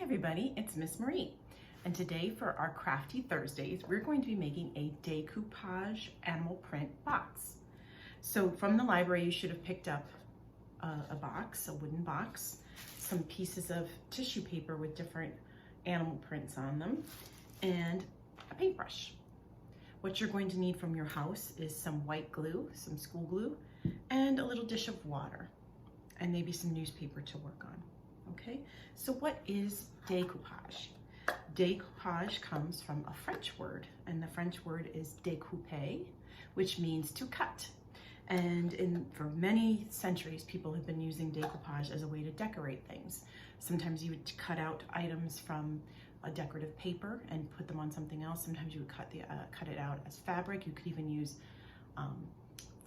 everybody, it's Miss Marie, and today for our Crafty Thursdays, we're going to be making a decoupage animal print box. So from the library, you should have picked up a box, a wooden box, some pieces of tissue paper with different animal prints on them, and a paintbrush. What you're going to need from your house is some white glue, some school glue, and a little dish of water, and maybe some newspaper to work on. Okay, so what is decoupage? Decoupage comes from a French word, and the French word is découper, which means to cut. And for many centuries, people have been using decoupage as a way to decorate things. Sometimes you would cut out items from a decorative paper and put them on something else. Sometimes you would cut it out as fabric. You could even use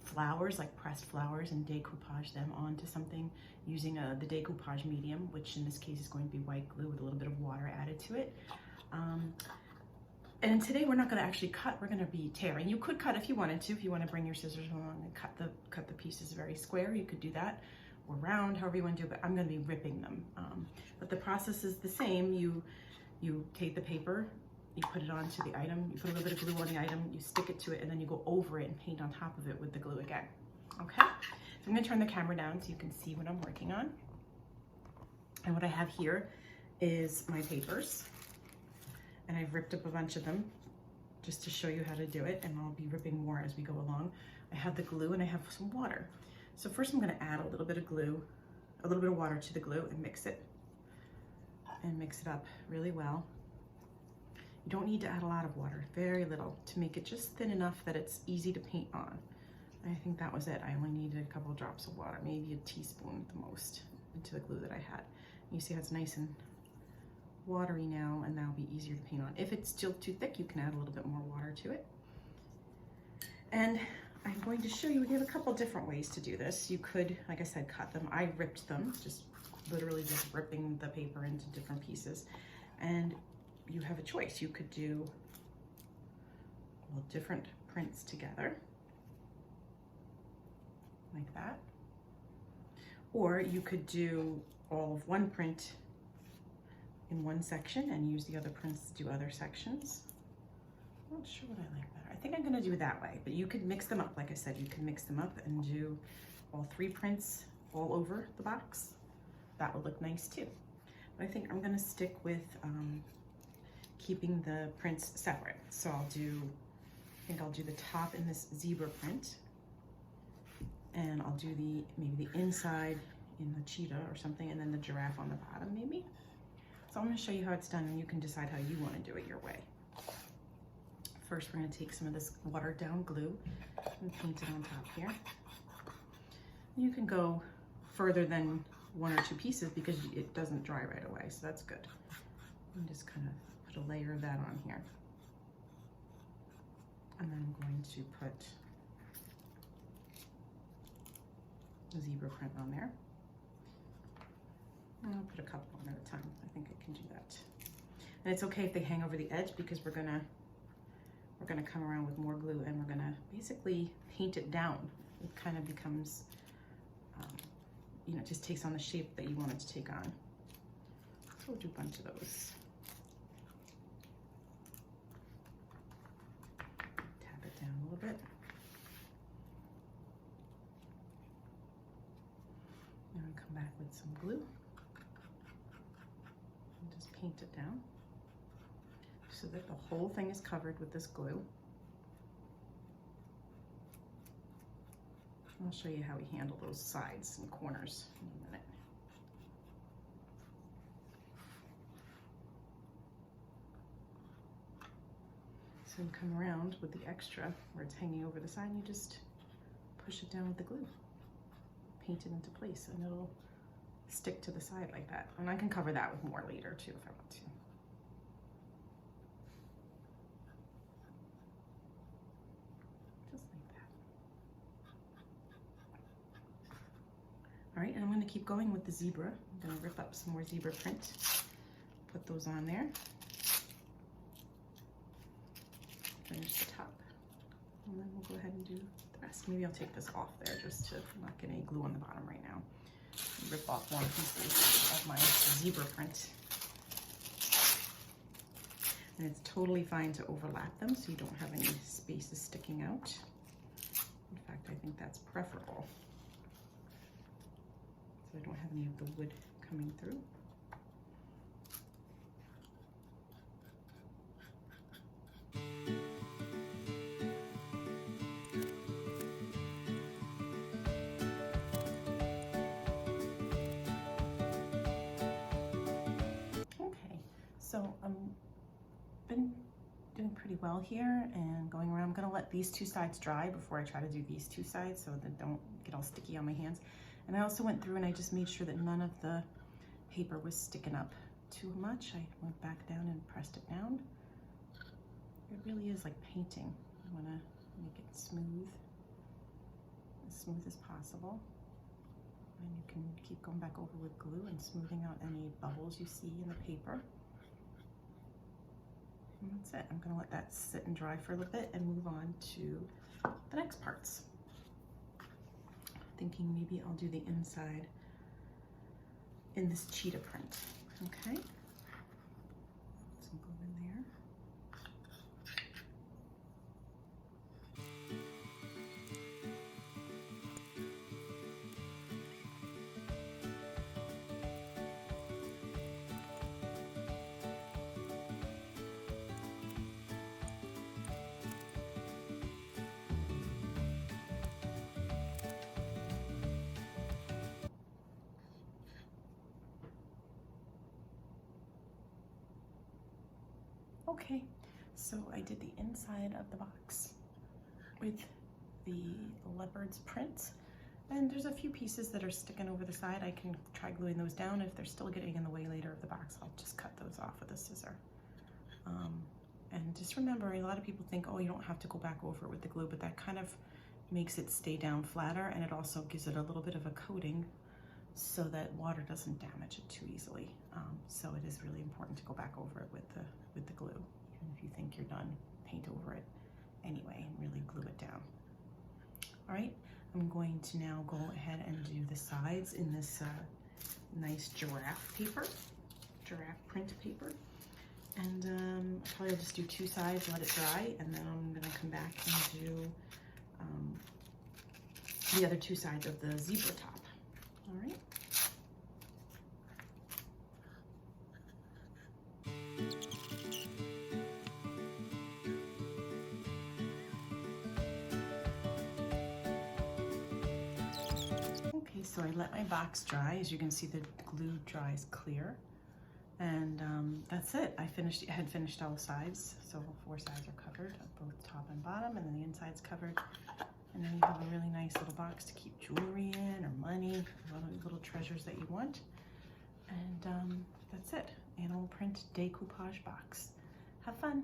flowers, like pressed flowers, and decoupage them onto something using the decoupage medium, which in this case is going to be white glue with a little bit of water added to it. And today we're not going to actually cut, we're going to be tearing. You could cut if you wanted to, if you want to bring your scissors along and cut the pieces very square, you could do that, or round, however you want to do it, but I'm going to be ripping them. But the process is the same. You take the paper, you put it onto the item, you put a little bit of glue on the item, you stick it to it, and then you go over it and paint on top of it with the glue again. Okay? So I'm going to turn the camera down so you can see what I'm working on. And what I have here is my papers. And I've ripped up a bunch of them just to show you how to do it, and I'll be ripping more as we go along. I have the glue and I have some water. So first I'm going to add a little bit of glue, a little bit of water to the glue and mix it up really well. You don't need to add a lot of water, very little, to make it just thin enough that it's easy to paint on. I think that was it. I only needed a couple of drops of water, maybe a teaspoon at the most, into the glue that I had. You see how it's nice and watery now, and that'll be easier to paint on. If it's still too thick, you can add a little bit more water to it. And I'm going to show you, we have a couple different ways to do this. You could, like I said, cut them. I ripped them, literally just ripping the paper into different pieces. And you have a choice. You could do different prints together, like that. Or you could do all of one print in one section and use the other prints to do other sections. I'm not sure what I like better. I think I'm gonna do it that way, but you could mix them up. Like I said, you can mix them up and do all three prints all over the box. That would look nice too. But I think I'm gonna stick with keeping the prints separate. So I think I'll do the top in this zebra print, and I'll do maybe the inside in the cheetah or something, and then the giraffe on the bottom maybe. So I'm going to show you how it's done, and you can decide how you want to do it your way. First, we're going to take some of this watered down glue and paint it on top here. You can go further than one or two pieces because it doesn't dry right away, so that's good. And just kind of put a layer of that on here. And then I'm going to put the zebra print on there. I'll put a couple on at a time. I think I can do that. And it's okay if they hang over the edge because we're gonna come around with more glue and we're gonna basically paint it down. It kind of becomes, it just takes on the shape that you want it to take on. So we'll do a bunch of those. Tap it down a little bit. And come back with some glue. Paint it down so that the whole thing is covered with this glue. I'll show you how we handle those sides and corners in a minute. So you come around with the extra where it's hanging over the side, and you just push it down with the glue. Paint it into place, and it'll stick to the side like that. And I can cover that with more later too if I want to. Just like that. All right, and I'm going to keep going with the zebra. I'm going to rip up some more zebra print, put those on there, finish the top, and then we'll go ahead and do the rest. Maybe I'll take this off there just to not get any glue on the bottom right now. Rip off more pieces of my zebra print. And it's totally fine to overlap them so you don't have any spaces sticking out. In fact, I think that's preferable. So I don't have any of the wood coming through. Okay, so I've been doing pretty well here and going around. I'm gonna let these two sides dry before I try to do these two sides so that don't get all sticky on my hands. And I also went through and I just made sure that none of the paper was sticking up too much. I went back down and pressed it down. It really is like painting. You wanna make it smooth as possible. And you can keep going back over with glue and smoothing out any bubbles you see in the paper. And that's it. I'm gonna let that sit and dry for a little bit and move on to the next parts. Thinking maybe I'll do the inside in this cheetah print, okay? Some glue in there. Okay, so I did the inside of the box with the leopard's print, and there's a few pieces that are sticking over the side. I can try gluing those down. If they're still getting in the way later of the box, I'll just cut those off with a scissor. And just remember, a lot of people think, oh, you don't have to go back over it with the glue, but that kind of makes it stay down flatter, and it also gives it a little bit of a coating so that water doesn't damage it too easily. So it is really important to go back over it with the glue. Even if you think you're done, paint over it anyway and really glue it down. All right, I'm going to now go ahead and do the sides in this nice giraffe print paper. And probably I'll just do two sides, let it dry, and then I'm gonna come back and do the other two sides of the zebra top. All right. Okay, so I let my box dry. As you can see, the glue dries clear. And that's it. I had finished all sides, so all four sides are covered, both top and bottom, and then the inside's covered. And then you have a really nice little box to keep jewelry in or money, little treasures that you want. And that's it. Animal print decoupage box. Have fun.